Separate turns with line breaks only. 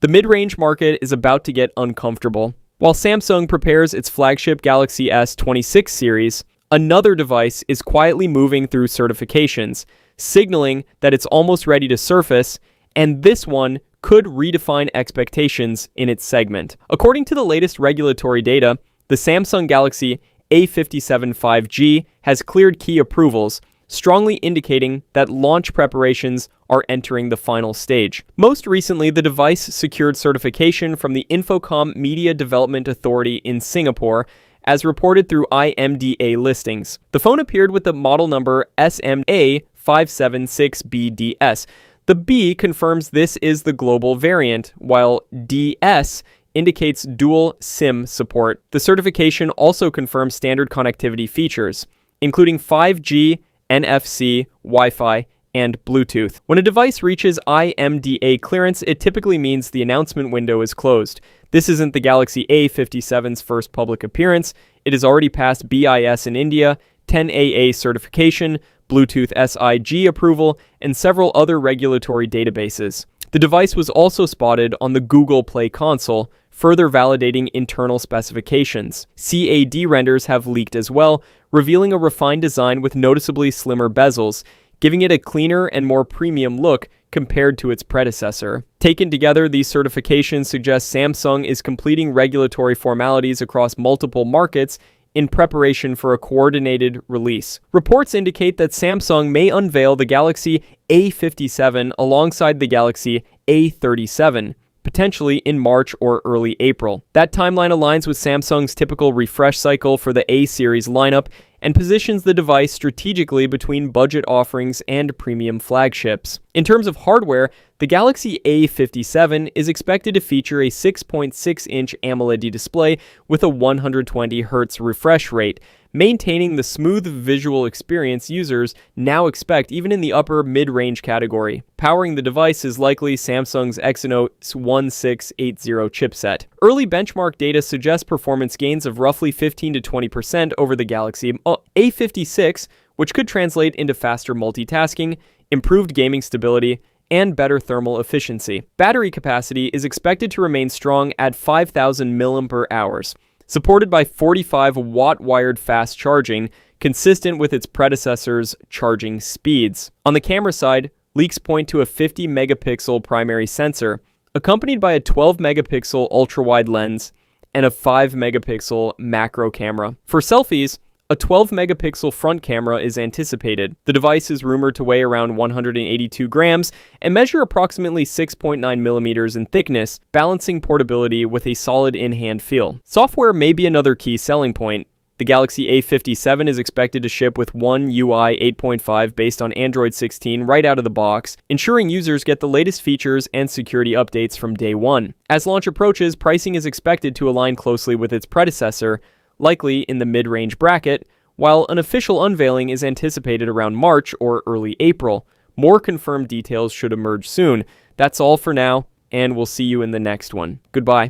The mid-range market is about to get uncomfortable. While Samsung prepares its flagship Galaxy S26 series, another device is quietly moving through certifications, signaling that it's almost ready to surface, and this one could redefine expectations in its segment. According to the latest regulatory data, the Samsung Galaxy A57 5G has cleared key approvals, strongly indicating that launch preparations are entering the final stage. Most recently, the device secured certification from the Infocom Media Development Authority in Singapore, as reported through IMDA listings. The phone appeared with the model number SMA576BDS. The B confirms this is the global variant, while DS indicates dual SIM support. The certification also confirms standard connectivity features, including 5G, NFC, Wi-Fi, and Bluetooth. When a device reaches IMDA clearance, it typically means the announcement window is closed. This isn't the Galaxy A57's first public appearance. It has already passed BIS in India, 10AA certification, Bluetooth SIG approval, and several other regulatory databases. The device was also spotted on the Google Play console, further validating internal specifications. CAD renders have leaked as well, revealing a refined design with noticeably slimmer bezels, giving it a cleaner and more premium look compared to its predecessor. Taken together, these certifications suggest Samsung is completing regulatory formalities across multiple markets in preparation for a coordinated release. Reports indicate that Samsung may unveil the Galaxy A57 alongside the Galaxy A37, potentially in March or early April. That timeline aligns with Samsung's typical refresh cycle for the A-series lineup and positions the device strategically between budget offerings and premium flagships. In terms of hardware, the Galaxy A57 is expected to feature a 6.6-inch AMOLED display with a 120Hz refresh rate, maintaining the smooth visual experience users now expect even in the upper mid-range category. Powering the device is likely Samsung's Exynos 1680 chipset. Early benchmark data suggests performance gains of roughly 15 to 20% over the Galaxy A56, which could translate into faster multitasking, improved gaming stability, and better thermal efficiency. Battery capacity is expected to remain strong at 5,000 mAh, supported by 45-watt wired fast charging, consistent with its predecessor's charging speeds. On the camera side, leaks point to a 50-megapixel primary sensor, accompanied by a 12-megapixel ultra-wide lens and a 5-megapixel macro camera. For selfies, a 12-megapixel front camera is anticipated. The device is rumored to weigh around 182 grams and measure approximately 6.9 millimeters in thickness, balancing portability with a solid in-hand feel. Software may be another key selling point. The Galaxy A57 is expected to ship with One UI 8.5 based on Android 16 right out of the box, ensuring users get the latest features and security updates from day one. As launch approaches, pricing is expected to align closely with its predecessor, likely in the mid-range bracket, while an official unveiling is anticipated around March or early April. More confirmed details should emerge soon. That's all for now, and we'll see you in the next one. Goodbye.